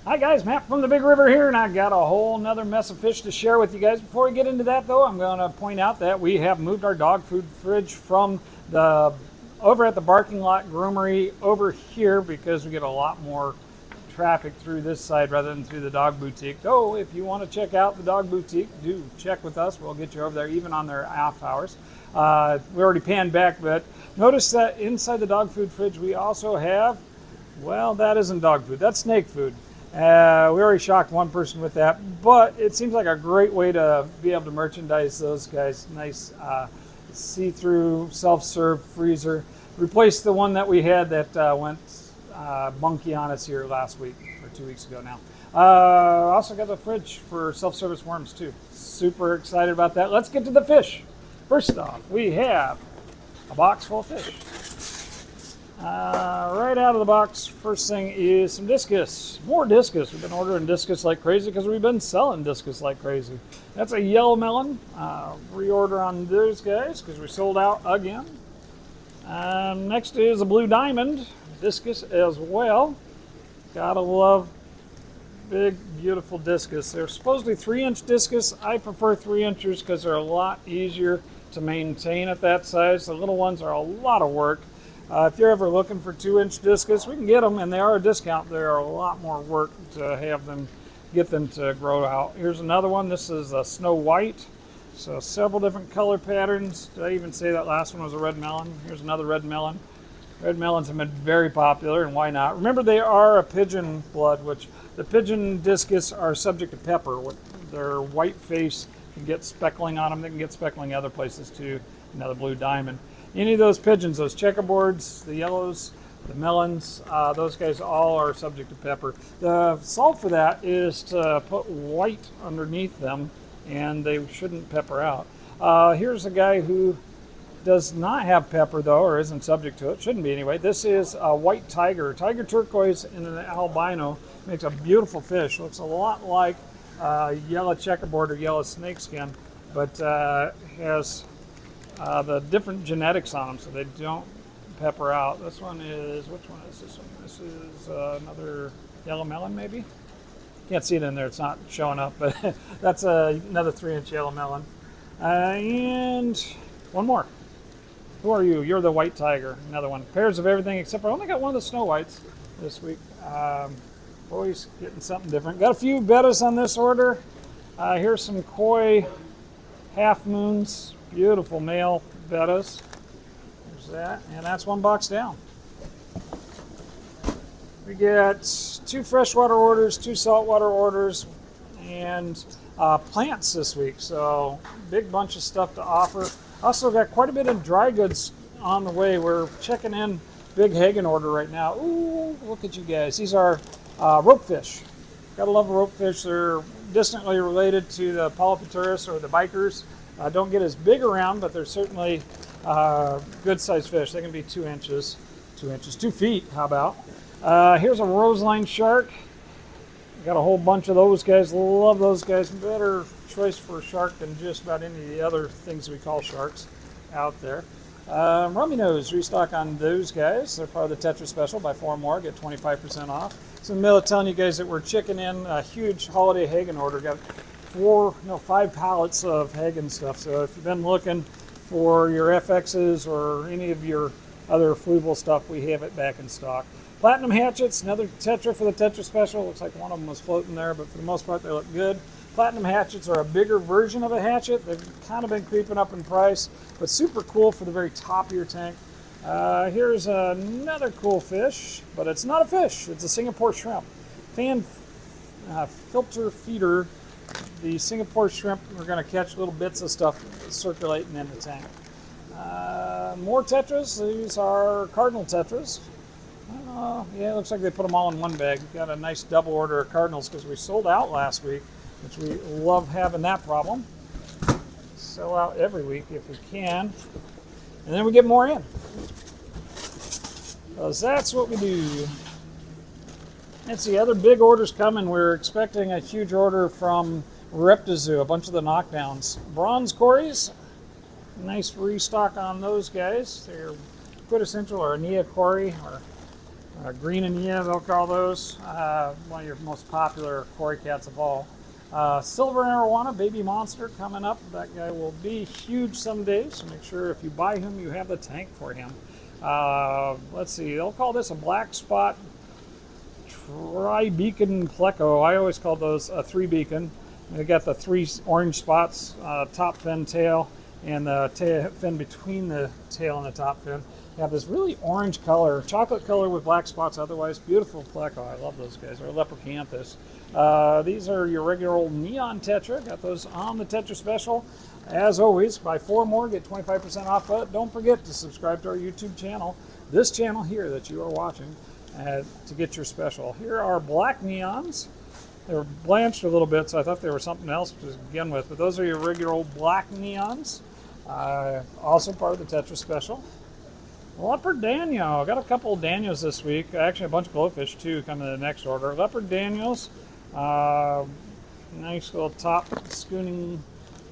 Hi guys, Matt from the Big River here, and I got a whole nother mess of fish to share with you guys. Before we get into that though, I'm going to point out that we have moved our dog food fridge from the over at the parking lot groomery over here because we get a lot more traffic through this side rather than through the dog boutique. So if you want to check out the dog boutique, do check with us. We'll get you over there even on their off hours. We already panned back, but notice that inside the dog food fridge we also have, well, that isn't dog food, that's snake food. We already shocked one person with that, but it seems like a great way to be able to merchandise those guys. Nice see-through self-serve freezer. Replaced the one that we had that went monkey on us here last week, or 2 weeks ago now. Also got the fridge for self-service worms too. Super excited about that. Let's get to the fish. First off, we have a box full of fish. Right out of the box, first thing is some discus. More discus. We've been ordering discus like crazy because we've been selling discus like crazy. That's a yellow melon. Reorder on those guys because we sold out again. Next is a blue diamond. Discus as well. Gotta love big, beautiful discus. They're supposedly 3-inch discus. I prefer 3 inches because they're a lot easier to maintain at that size. The little ones are a lot of work. If you're ever looking for 2-inch discus, we can get them, and they are a discount. They are a lot more work to have them, get them to grow out. Here's another one. This is a snow white. So several different color patterns. Did I even say that last one was a red melon? Here's another red melon. Red melons have been very popular, and why not? Remember, they are a pigeon blood, which the pigeon discus are subject to pepper. Their white face can get speckling on them. They can get speckling other places too. Another blue diamond. Any of those pigeons, those checkerboards, the yellows, the melons, those guys all are subject to pepper. The solve for that is to put white underneath them, and they shouldn't pepper out. Here's a guy who does not have pepper though, or isn't subject to it. Shouldn't be anyway. This is a white tiger. Tiger turquoise in an albino. Makes a beautiful fish. Looks a lot like yellow checkerboard or yellow snakeskin, but has the different genetics on them, so they don't pepper out. This one is, which one is this one? This is another yellow melon, maybe? Can't see it in there, it's not showing up, but that's another 3-inch yellow melon. And one more. Who are you? You're the white tiger. Another one. Pairs of everything except for I only got one of the snow whites this week. Always getting something different. Got a few bettas on this order. Here's some koi half moons. Beautiful male bettas. There's that, and that's one box down. We get 2 freshwater orders, 2 saltwater orders, and plants this week. So big bunch of stuff to offer. Also got quite a bit of dry goods on the way. We're checking in big Hagen order right now. Ooh, look at you guys. These are rope fish. Gotta love rope fish. They're distantly related to the polypterus or the bikers. Don't get as big around, but they're certainly good sized fish. They can be 2 inches, 2 feet, how about? Here's a roseline shark. Got a whole bunch of those guys. Love those guys. Better choice for a shark than just about any of the other things we call sharks out there. Rummy nose, restock on those guys. They're part of the Tetra Special. Buy 4 more, get 25% off. So in the middle of telling you guys that we're checking in a huge holiday Hagen order. Got 5 pallets of Hagen stuff. So if you've been looking for your FXs or any of your other fluval stuff, we have it back in stock. Platinum hatchets, another Tetra for the Tetra Special. Looks like one of them was floating there, but for the most part they look good. Platinum hatchets are a bigger version of a hatchet. They've kind of been creeping up in price, but super cool for the very top of your tank. Here's another cool fish, but it's not a fish. It's a Singapore shrimp. Fan filter feeder. The Singapore shrimp, we're going to catch little bits of stuff circulating in the tank. More Tetras. These are Cardinal Tetras. Yeah, it looks like they put them all in one bag. We got a nice double order of Cardinals because we sold out last week, which we love having that problem. Sell out every week if we can. And then we get more in. Because that's what we do. Let's see, other big orders coming. We're expecting a huge order from Reptizoo, a bunch of the knockdowns. Bronze Cories, nice restock on those guys. They're quintessential or Nia Cory or Green and yeah, they'll call those. One of your most popular koi cats of all. Silver arowana, baby monster coming up. That guy will be huge someday, so make sure if you buy him, you have the tank for him. Let's see, they'll call this a black spot tri-beacon pleco. I always call those a three-beacon. They got the three orange spots, top fin, tail, and the tail fin between the tail and the top fin. They have this really orange color, chocolate color with black spots, otherwise beautiful pleco. I love those guys. Or leprocanthus. These are your regular old neon tetra. Got those on the tetra special. As always, buy 4 more, get 25% off. But don't forget to subscribe to our YouTube channel, this channel here that you are watching, to get your special. Here are black neons. They were blanched a little bit, so I thought they were something else to begin with. But those are your regular old black neons. Also part of the tetra special. Leopard Daniel. Got a couple of Daniels this week. Actually, a bunch of Glo-fish too coming in the next order. Leopard Daniels. Nice little top schooning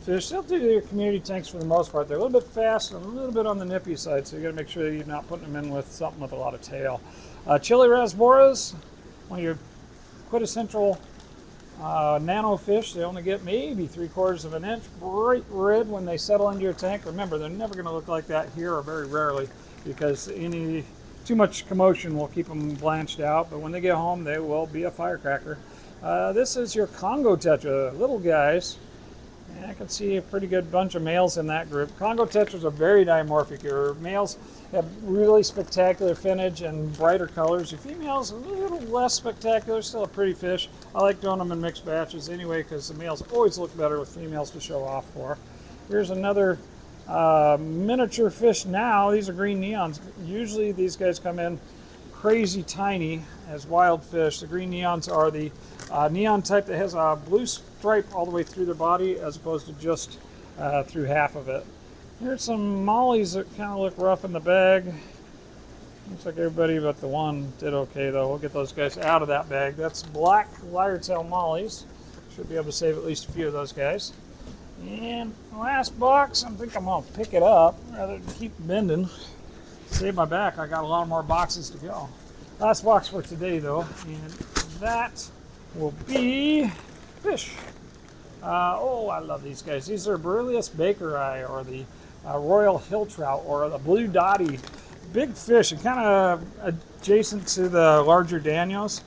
fish. They'll do your community tanks for the most part. They're a little bit fast and a little bit on the nippy side, so you got to make sure that you're not putting them in with something with a lot of tail. Chili rasboras, one of your quintessential nano fish. They only get maybe 3/4 of an inch. Bright red when they settle into your tank. Remember, they're never going to look like that here, or very rarely, because too much commotion will keep them blanched out. But when they get home, they will be a firecracker. This is your Congo tetra, little guys. And I can see a pretty good bunch of males in that group. Congo tetras are very dimorphic. Your males have really spectacular finnage and brighter colors. Your females a little less spectacular, still a pretty fish. I like doing them in mixed batches anyway, because the males always look better with females to show off for. Here's another miniature fish now. These are green neons. Usually these guys come in crazy tiny as wild fish. The green neons are the neon type that has a blue stripe all the way through their body, as opposed to just through half of it. Here's some mollies that kind of look rough in the bag. Looks like everybody but the one did okay though. We'll get those guys out of that bag. That's black lyre-tail mollies. Should be able to save at least a few of those guys. And last box, I think I'm gonna pick it up rather than keep bending. Save my back, I got a lot more boxes to go. Last box for today though, and that will be fish. Oh, I love these guys. These are Borrelius bakeri, or the royal hill trout, or the blue dotty. Big fish, and kind of adjacent to the larger Daniels.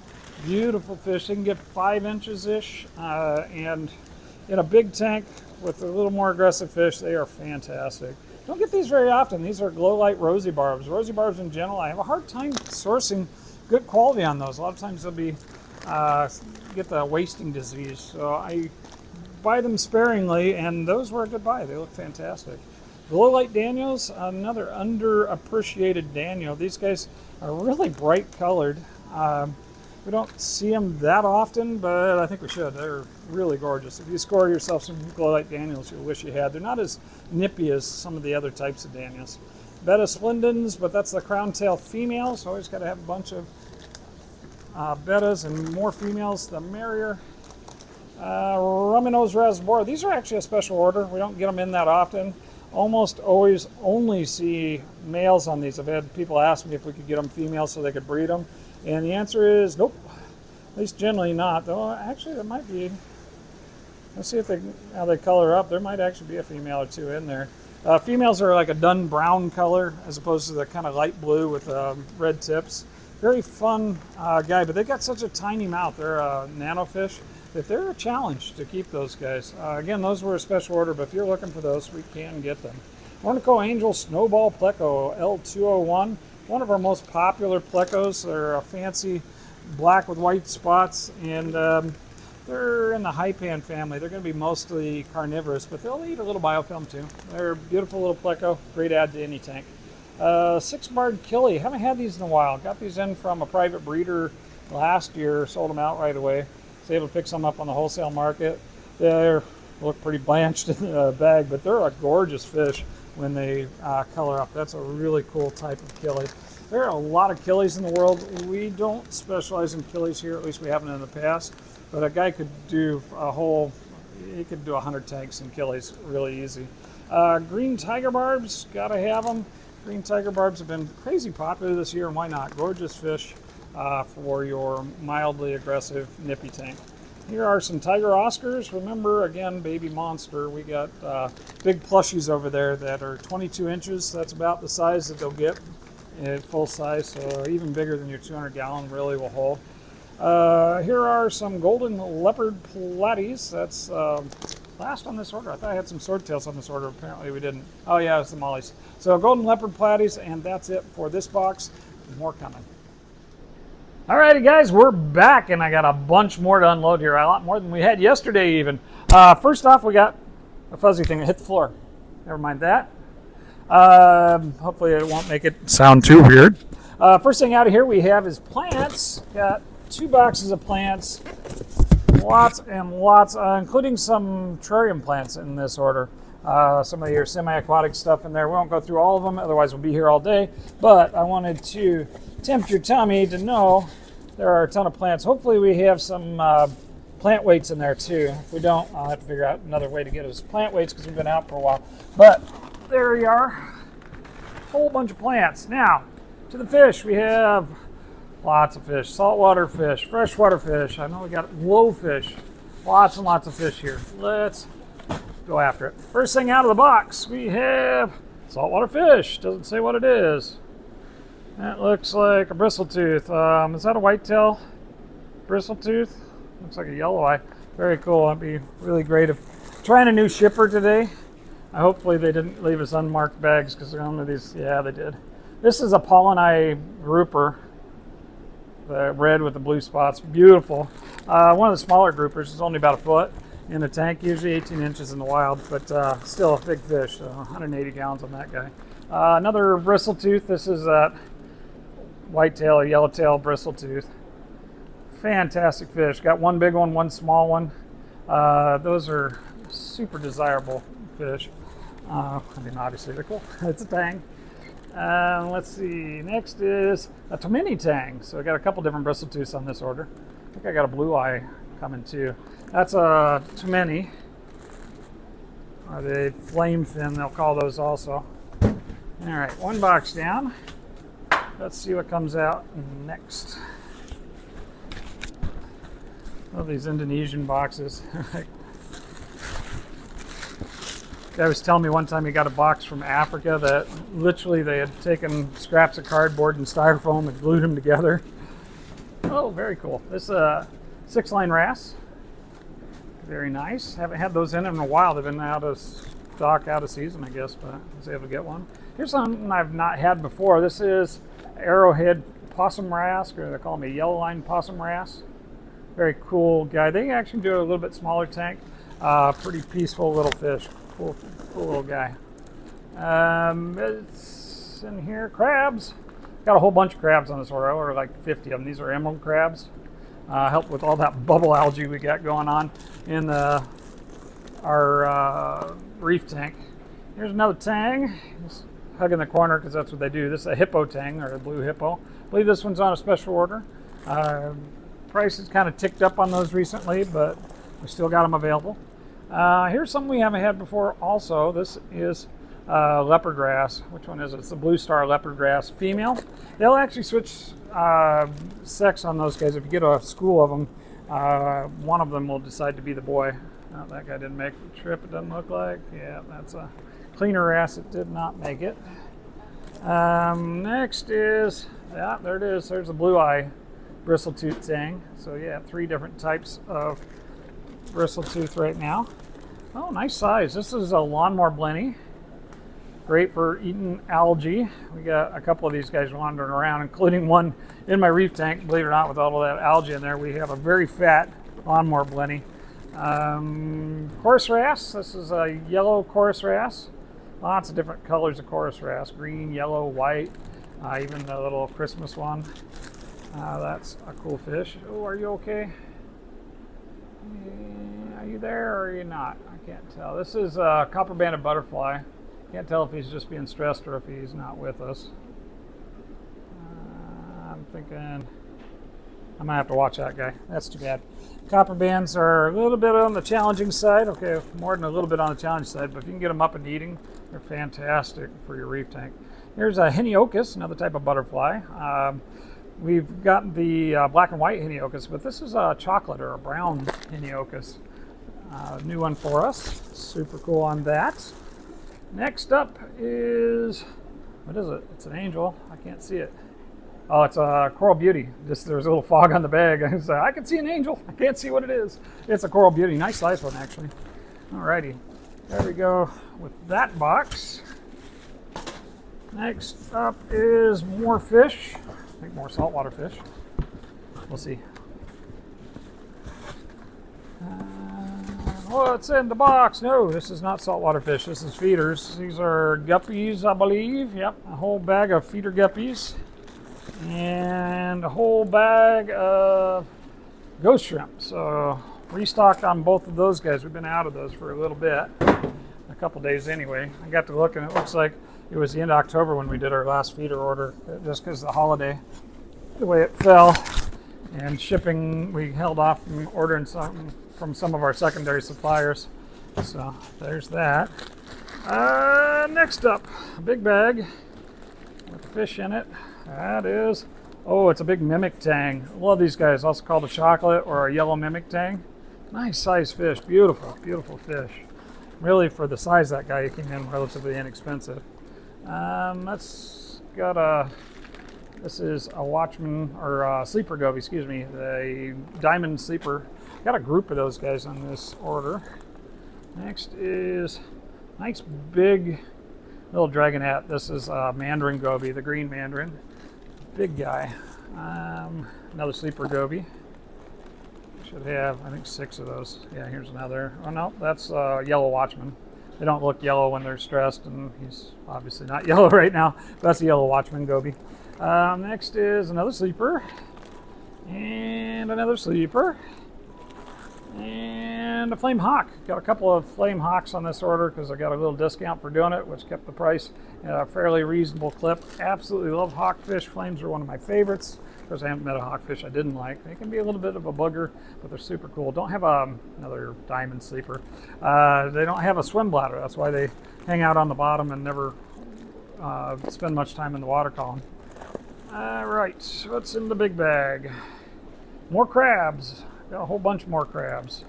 Beautiful fish. They can get 5 inches-ish, and in a big tank with a little more aggressive fish, they are fantastic. Don't get these very often. These are glow light rosy barbs. Rosy barbs in general, I have a hard time sourcing good quality on those. A lot of times they'll be get the wasting disease, so I buy them sparingly, and those were a good buy. They look fantastic. Glow light Daniels, another underappreciated Daniel. These guys are really bright colored. We don't see them that often, but I think we should. They're really gorgeous. If you score yourself some glow light Daniels, you'll wish you had. They're not as nippy as some of the other types of Daniels. Betta splendens, but that's the crown tail female, so always got to have a bunch of bettas, and more females the merrier. Rummy-nosed rasbora. These are actually a special order. We don't get them in that often. Almost always only see males on these. I've had people ask me if we could get them females so they could breed them, and the answer is nope. At least generally not. Though actually there might be. Let's see how they color up. There might actually be a female or two in there. Females are like a dun brown color as opposed to the kind of light blue with red tips. Very fun guy, but they got such a tiny mouth. They're a nano fish that they're a challenge to keep those guys. Again, those were a special order, but if you're looking for those, we can get them. Ornico Angel Snowball Pleco L201, one of our most popular plecos. They're a fancy black with white spots, and they're in the hypan family. They're going to be mostly carnivorous, but they'll eat a little biofilm too. They're a beautiful little pleco, great add to any tank. 6-barred killie, haven't had these in a while. Got these in from a private breeder last year, sold them out right away. Was able to pick some up on the wholesale market. They look pretty blanched in the bag, but they're a gorgeous fish when they color up. That's a really cool type of killie. There are a lot of killies in the world. We don't specialize in killies here, at least we haven't in the past. But a guy could do he could do 100 tanks in killies really easy. Green tiger barbs, gotta have them. Green tiger barbs have been crazy popular this year, and why not? Gorgeous fish. for your mildly aggressive nippy tank. Here are some tiger Oscars. Remember, again, baby monster. We got big plushies over there that are 22 inches. That's about the size that they'll get at full size, so even bigger than your 200-gallon really will hold. Here are some golden leopard platies. That's last on this order. I thought I had some swordtails on this order. Apparently we didn't. Oh yeah, it's the mollies. So golden leopard platies, and that's it for this box. More coming. Alrighty guys, we're back, and I got a bunch more to unload here. A lot more than we had yesterday even. First off, we got a fuzzy thing that hit the floor. Never mind that. Hopefully it won't make it sound too weird. First thing out of here we have is plants. Got 2 boxes of plants. Lots and lots, including some terrarium plants in this order. Some of your semi-aquatic stuff in there. We won't go through all of them, otherwise we'll be here all day. But I wanted to tempt your tummy to know there are a ton of plants. Hopefully we have some plant weights in there too. If we don't, I'll have to figure out another way to get us plant weights because we've been out for a while. But there we are, a whole bunch of plants. Now, to the fish, we have lots of fish. Saltwater fish, freshwater fish. I know we got Glo-fish. Lots and lots of fish here. Let's go after it. First thing out of the box, we have saltwater fish. Doesn't say what it is. That looks like a bristle tooth. Is that a whitetail bristle tooth? Looks like a yellow eye. Very cool. That'd be really great if trying a new shipper today. Hopefully they didn't leave us unmarked bags because some of these, yeah, they did. This is a pollen eye grouper. The red with the blue spots. Beautiful. One of the smaller groupers is only about a foot in the tank, usually 18 inches in the wild, but still a big fish. So 180 gallons on that guy. Another bristle tooth. This is a whitetail or yellowtail bristle tooth. Fantastic fish. Got one big one, one small one. Those are super desirable fish. I mean, obviously they're cool. It's a tang. Let's see. Next is a Tomini tang. So I got a couple different bristle tooths on this order. I think I got a blue eye coming too. That's a Tomini. Or the flame fin, they'll call those also. All right, one box down. Let's see what comes out next. Oh, these Indonesian boxes. Guy was telling me one time he got a box from Africa that literally they had taken scraps of cardboard and styrofoam and glued them together. Oh, very cool. This is a 6-line wrasse. Very nice. Haven't had those in a while. They've been out of stock, out of season, I guess, but I was able to get one. Here's something I've not had before. This is arrowhead possum wrasse, or they call them a yellow line possum wrasse. Very cool guy. They actually do a little bit smaller tank. Pretty peaceful little fish. Cool little guy. It's in here. Crabs. Got a whole bunch of crabs on this order. I ordered like 50 of them. These are emerald crabs. Help with all that bubble algae we got going on in our reef tank. Here's another tang. Just hugging the corner because that's what they do. This is a hippo tang, or a blue hippo. I believe this one's on a special order. Price has kind of ticked up on those recently, but we still got them available. Here's something we haven't had before also. This is leopard wrasse. Which one is it? It's the blue star leopard wrasse female. They'll actually switch sex on those guys. If you get a school of them, one of them will decide to be the boy. Oh, that guy didn't make the trip, it doesn't look like. Yeah, that's a cleaner wrasse. It did not make it. Next is, yeah, there it is. There's a blue eye bristle tooth tang. So yeah, 3 different types of bristle tooth right now. Oh, nice size. This is a lawnmower blenny. Great for eating algae. We got a couple of these guys wandering around, including one in my reef tank. Believe it or not, with all of that algae in there, we have a very fat lawnmower blenny. Chorus wrasse. This is a yellow chorus wrasse. Lots of different colors of chorus wrasse. Green, yellow, white, even the little Christmas one. That's a cool fish. Oh, are you okay? Are you there or are you not? I can't tell. This is a copper-banded butterfly. Can't tell if he's just being stressed or if he's not with us. I'm thinking I'm gonna have to watch that guy. That's too bad. Copper bands are a little bit on the challenging side. Okay, more than a little bit on the challenge side, but if you can get them up and eating, they're fantastic for your reef tank. Here's a Heniocus, another type of butterfly. We've got the black and white Heniocus, but this is a chocolate or a brown Heniocus. New one for us. Super cool on that. Next up is, what is it? It's an angel. I can't see it. Oh, it's a Coral Beauty. Just there's a little fog on the bag. I can see an angel. I can't see what it is. It's a Coral Beauty. Nice size one, actually. Alrighty. There we go with that box. Next up is more fish. I think more saltwater fish. We'll see. What's in the box? No, this is not saltwater fish. This is feeders. These are guppies, I believe. Yep, a whole bag of feeder guppies. And a whole bag of ghost shrimp. So restocked on both of those guys. We've been out of those for a little bit. A couple days anyway. I got to look and it looks like it was the end of October when we did our last feeder order, just because of the holiday, the way it fell. And shipping, we held off from ordering something from some of our secondary suppliers. So there's that. Next up, a big bag with fish in it. That is, oh, it's a big mimic tang. Love these guys, also called a chocolate or a yellow mimic tang. Nice size fish, beautiful, beautiful fish. Really, for the size of that guy, he came in relatively inexpensive. This is a watchman, or a sleeper goby, excuse me, the diamond sleeper. Got a group of those guys on this order. Next is nice big little dragonette. This is a mandarin goby, the green mandarin. Big guy. Another sleeper goby. Should have, I think, 6 of those. Yeah, here's another. Oh no, that's yellow watchman. They don't look yellow when they're stressed, and he's obviously not yellow right now. But that's a yellow watchman goby. Next is another sleeper, and another sleeper, and a flame hawk. Got a couple of flame hawks on this order because I got a little discount for doing it, which kept the price at a fairly reasonable clip. Absolutely love hawkfish. Flames are one of my favorites. Of course, I haven't met a hawkfish I didn't like. They can be a little bit of a booger, but they're super cool. Don't have another diamond sleeper. They don't have a swim bladder. That's why they hang out on the bottom and never spend much time in the water column. All right, what's in the big bag? More crabs. Got a whole bunch more crabs.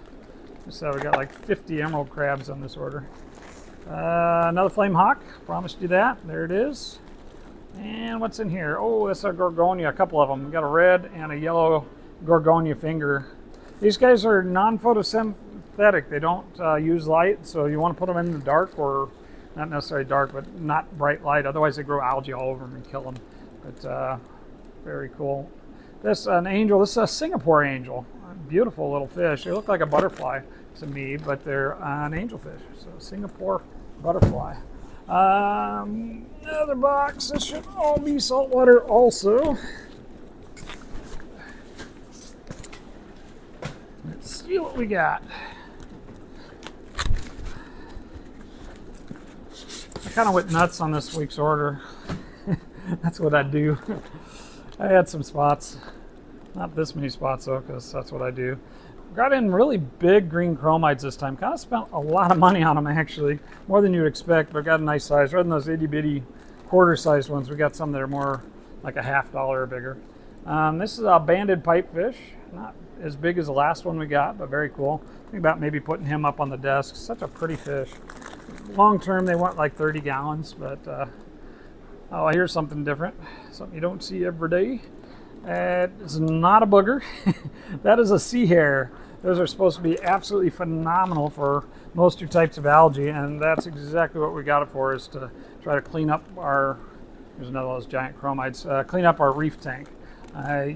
So we got like 50 emerald crabs on this order. Another flame hawk. Promised you that. There it is. And what's in here? Oh, it's a gorgonia, a couple of them. We got a red and a yellow gorgonia finger. These guys are non-photosynthetic. They don't use light, so you want to put them in the dark, or not necessarily dark, but not bright light. Otherwise, they grow algae all over them and kill them. But very cool. This an angel. This is a Singapore angel. Beautiful little fish. They look like a butterfly to me, but they're an angelfish. So Singapore butterfly. Another box. This should all be saltwater also. Let's see what we got. I kind of went nuts on this week's order. That's what I do. I had some spots. Not this many spots though, because that's what I do. Got in really big green chromides this time. Kind of spent a lot of money on them actually. More than you'd expect, but got a nice size. Rather than those itty bitty quarter-sized ones, we got some that are more like a $50 or bigger. This is a banded pipefish. Not as big as the last one we got, but very cool. Think about maybe putting him up on the desk. Such a pretty fish. Long term, they want like 30 gallons, but oh, here's something different. Something you don't see every day. It's not a booger. That is a sea hare. Those are supposed to be absolutely phenomenal for most of your types of algae, and that's exactly what we got it for, is to try to clean up our, here's another of those giant chromides, clean up our reef tank.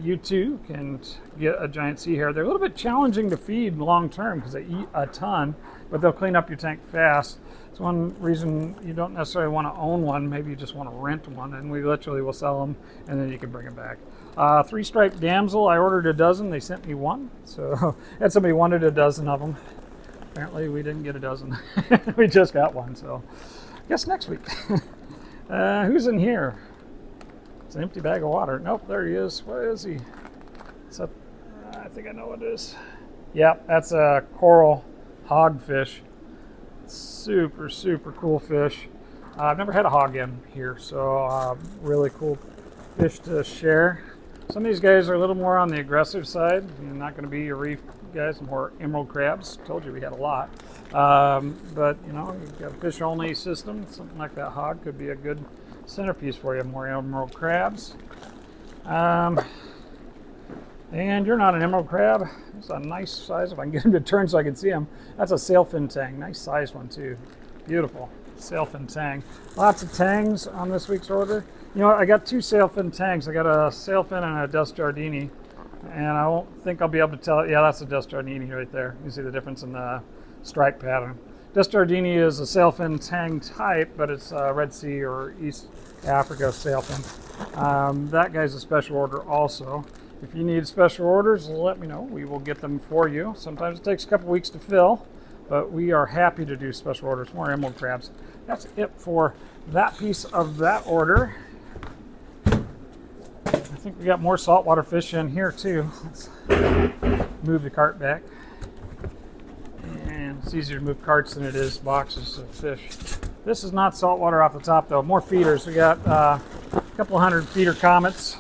You too can get a giant sea hare. They're a little bit challenging to feed long term because they eat a ton, but they'll clean up your tank fast. It's one reason you don't necessarily want to own one. Maybe you just want to rent one, and we literally will sell them, and then you can bring them back. Three-striped damsel, I ordered a dozen. They sent me one, so and somebody wanted a dozen of them. Apparently we didn't get a dozen. We just got one, so I guess next week. Who's in here? It's an empty bag of water. Nope, there he is. Where is he? I think I know what it is. Yep, that's a coral hogfish. Super, super cool fish. I've never had a hog in here, so really cool fish to share. Some of these guys are a little more on the aggressive side. You're not going to be your reef guys, more emerald crabs. Told you we had a lot. But you know, you've got a fish only system. Something like that hog could be a good centerpiece for you. More emerald crabs. And you're not an emerald crab. It's a nice size. If I can get him to turn so I can see him. That's a sailfin tang. Nice size one too. Beautiful. Sailfin tang. Lots of tangs on this week's order. You know what? I got two sailfin tangs. I got a sailfin and a dust jardini. And I don't think I'll be able to tell it. Yeah, that's a dust jardini right there. You see the difference in the stripe pattern. Dust jardini is a sailfin tang type, but it's Red Sea or East Africa sailfin. That guy's a special order also. If you need special orders, let me know. We will get them for you. Sometimes it takes a couple weeks to fill, but we are happy to do special orders. More emerald crabs. That's it for that piece of that order. I think we got more saltwater fish in here too. Let's move the cart back. And it's easier to move carts than it is boxes of fish. This is not saltwater off the top though. More feeders. We got a couple hundred feeder comets.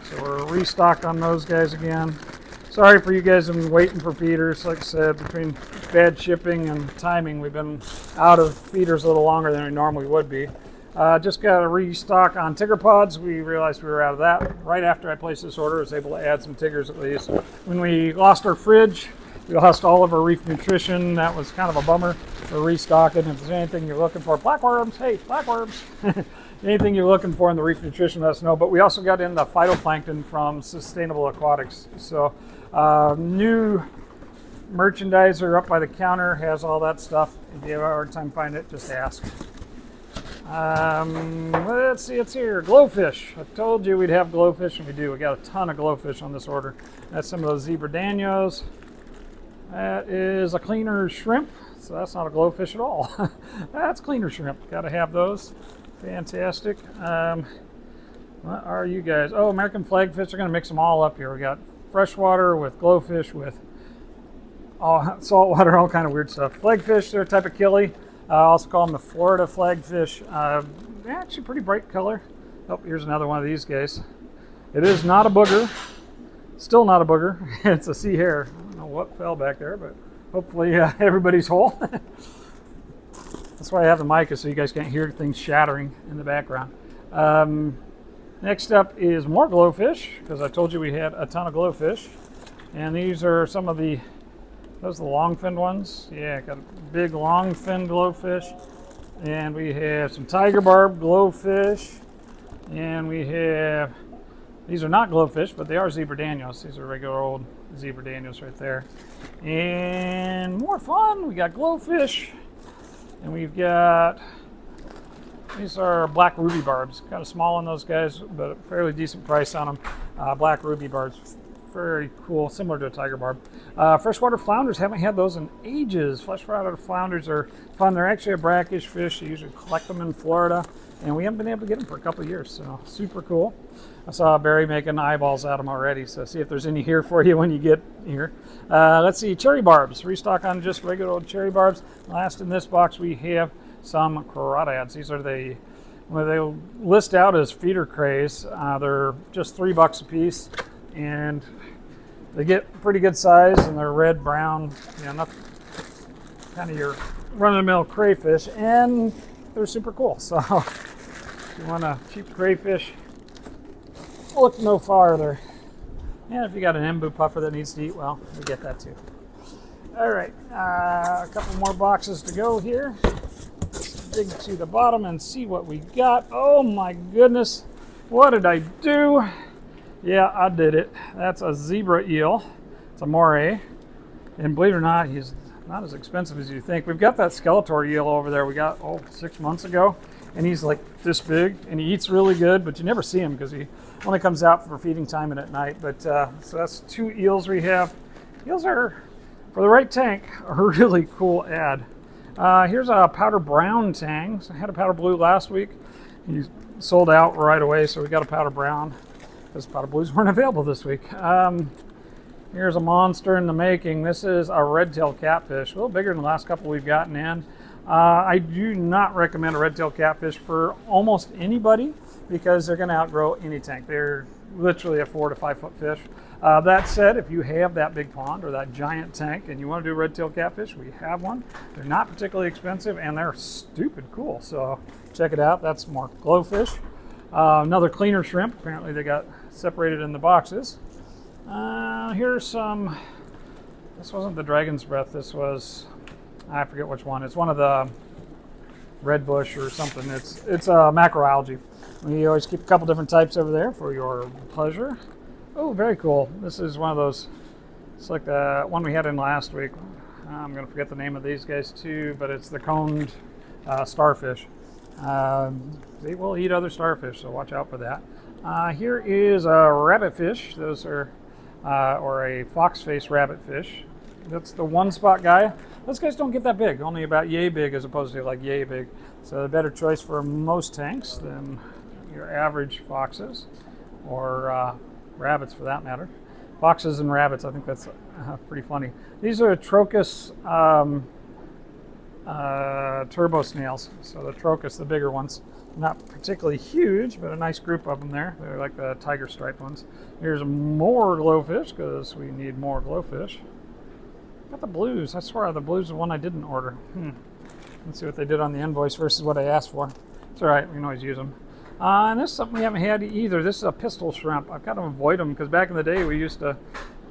So we're restocked on those guys again. Sorry for you guys who've been waiting for feeders. Like I said, between bad shipping and timing, we've been out of feeders a little longer than we normally would be. Just got a restock on Tigger pods. We realized we were out of that. Right after I placed this order, I was able to add some Tiggers at least. When we lost our fridge, we lost all of our reef nutrition. That was kind of a bummer. We're restocking. If there's anything you're looking for, blackworms, hey, blackworms. Anything you're looking for in the reef nutrition, let us know. But we also got in the phytoplankton from Sustainable Aquatics. So new merchandiser up by the counter has all that stuff. If you have a hard time finding it, just ask. Let's see, it's here. Glo-fish. I told you we'd have Glo-fish, and we do. We got a ton of Glo-fish on this order. That's some of those zebra danios. That is a cleaner shrimp, so that's not a Glo-fish at all. That's cleaner shrimp. Got to have those. Fantastic. What are you guys? Oh, American flagfish. They're going to mix them all up here. We got freshwater with Glo-fish with saltwater, all kind of weird stuff. Flagfish, they're a type of killie. I also call them the Florida flagfish. They're actually pretty bright color. Oh, here's another one of these guys. It is not a booger. Still not a booger. It's a sea hare. I don't know what fell back there, but hopefully everybody's whole. That's why I have the mic, so you guys can't hear things shattering in the background. Next up is more Glo-fish, because I told you we had a ton of Glo-fish. And these are some of the, those are the long-finned ones. Yeah, got a big long-finned Glo-fish. And we have some tiger barb Glo-fish. And we have, these are not Glo-fish, but they are zebra danios. These are regular old zebra danios right there. And more fun, we got Glo-fish. And we've got, these are black ruby barbs. Kind of small on those guys, but a fairly decent price on them. Black ruby barbs, very cool, similar to a tiger barb. Freshwater flounders, haven't had those in ages. Freshwater flounders are fun. They're actually a brackish fish. You usually collect them in Florida, and we haven't been able to get them for a couple of years, so super cool. I saw Barry making eyeballs out of them already, so see if there's any here for you when you get here. Let's see, cherry barbs. Restock on just regular old cherry barbs. Last in this box, we have some crawdads. These are the, well, they list out as feeder crays. They're just $3 a piece, and they get pretty good size, and they're red, brown, you know, not kind of your run-of-the-mill crayfish, and they're super cool. So if you want a cheap crayfish, look no farther. And if you got an embu puffer that needs to eat, well, we get that too. All right, a couple more boxes to go here. Let's dig to the bottom and see what we got. Oh my goodness, what did I do? Yeah, I did it. That's a zebra eel. It's a moray. And believe it or not, he's not as expensive as you think. We've got that Skeletor eel over there we got, 6 months ago. And he's like this big, and he eats really good, but you never see him because he only comes out for feeding time and at night. But so that's 2 eels we have. Eels are, for the right tank, a really cool ad. Here's a powder brown tang. So I had a powder blue last week. He sold out right away, so we got a powder brown because powder blues weren't available this week. Here's a monster in the making. This is a red-tailed catfish, a little bigger than the last couple we've gotten in. I do not recommend a red-tailed catfish for almost anybody because they're going to outgrow any tank. They're literally a 4 to 5 foot fish. That said, if you have that big pond or that giant tank and you want to do red-tailed catfish, we have one. They're not particularly expensive and they're stupid cool. So check it out. That's more Glo-fish. Another cleaner shrimp. Apparently they got separated in the boxes. Here's some, this wasn't the dragon's breath. This was, I forget which one. It's one of the red bush or something. It's macroalgae. We always keep a couple different types over there for your pleasure. Oh, very cool. This is one of those, it's like the one we had in last week. I'm going to forget the name of these guys too, but it's the coned starfish. They will eat other starfish, so watch out for that. Here is a rabbitfish. Those are, or a fox-face rabbitfish. That's the one spot guy. Those guys don't get that big, only about yay big as opposed to like yay big. So a better choice for most tanks than your average foxes or rabbits for that matter. Foxes and rabbits, I think that's pretty funny. These are Trochus turbo snails. So the Trochus, the bigger ones. Not particularly huge, but a nice group of them there. They're like the tiger striped ones. Here's more Glo-fish because we need more Glo-fish. Got the blues. I swear the blues are the one I didn't order. Let's see what they did on the invoice versus what I asked for. It's all right. We can always use them. And this is something we haven't had either. This is a pistol shrimp. I've got to avoid them because back in the day we used to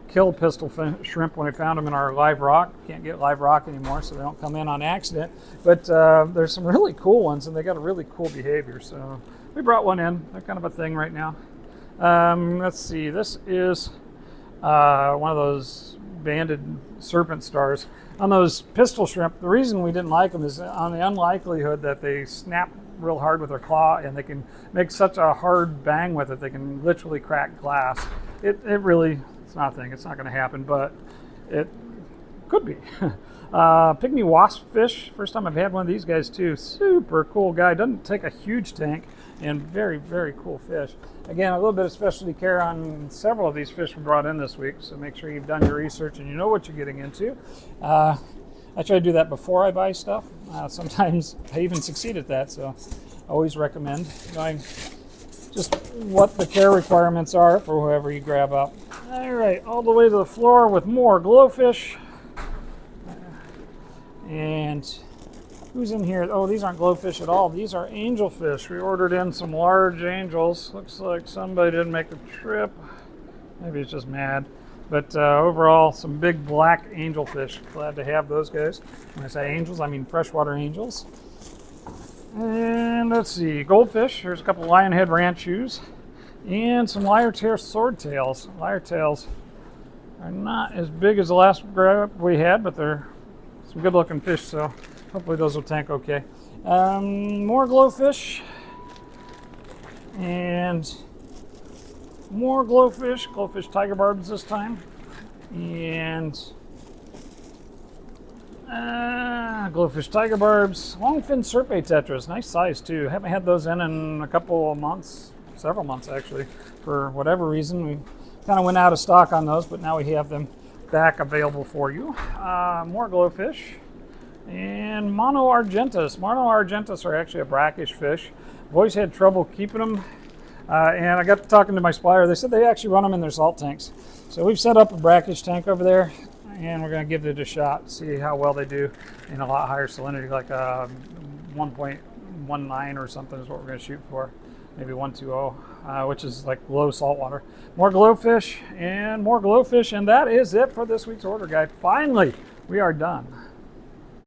kill pistol shrimp when we found them in our live rock. Can't get live rock anymore, so they don't come in on accident. But there's some really cool ones, and they got a really cool behavior. So we brought one in. They're kind of a thing right now. Let's see. This is one of those banded serpent stars. On those pistol shrimp, the reason we didn't like them is on the unlikelihood that they snap real hard with their claw and they can make such a hard bang with it, they can literally crack glass. It really, it's not a thing, it's not going to happen, but it could be. Pygmy wasp fish, first time I've had one of these guys too. Super cool guy, doesn't take a huge tank, and very, very cool fish. Again, a little bit of specialty care on several of these fish we brought in this week, so make sure you've done your research and you know what you're getting into. I try to do that before I buy stuff. Sometimes I even succeed at that, so I always recommend knowing just what the care requirements are for whoever you grab up. All right, all the way to the floor with more Glo-fish. And who's in here? Oh, these aren't Glo-fish at all. These are angelfish. We ordered in some large angels. Looks like somebody didn't make the trip. Maybe it's just mad. But overall, some big black angelfish. Glad to have those guys. When I say angels, I mean freshwater angels. And let's see, goldfish. Here's a couple lionhead ranchus. And some lyre-tail swordtails. Lyre-tails are not as big as the last grab we had, but they're some good looking fish, so hopefully those will tank okay. More Glo-fish. And more Glo-fish. Glo-fish tiger barbs this time. And Glo-fish tiger barbs. Longfin serpent tetras. Nice size too. Haven't had those in a couple of months. Several months actually. For whatever reason, we kind of went out of stock on those, but now we have them back available for you. More Glo-fish. And Mono argentus. Mono argentus are actually a brackish fish. I've always had trouble keeping them. And I got to talking to my supplier. They said they actually run them in their salt tanks. So we've set up a brackish tank over there, and we're going to give it a shot, see how well they do in a lot higher salinity, like 1.19 or something is what we're going to shoot for. Maybe 120, which is like low saltwater. More Glo-fish and more Glo-fish, and that is it for this week's order guide. Finally, we are done.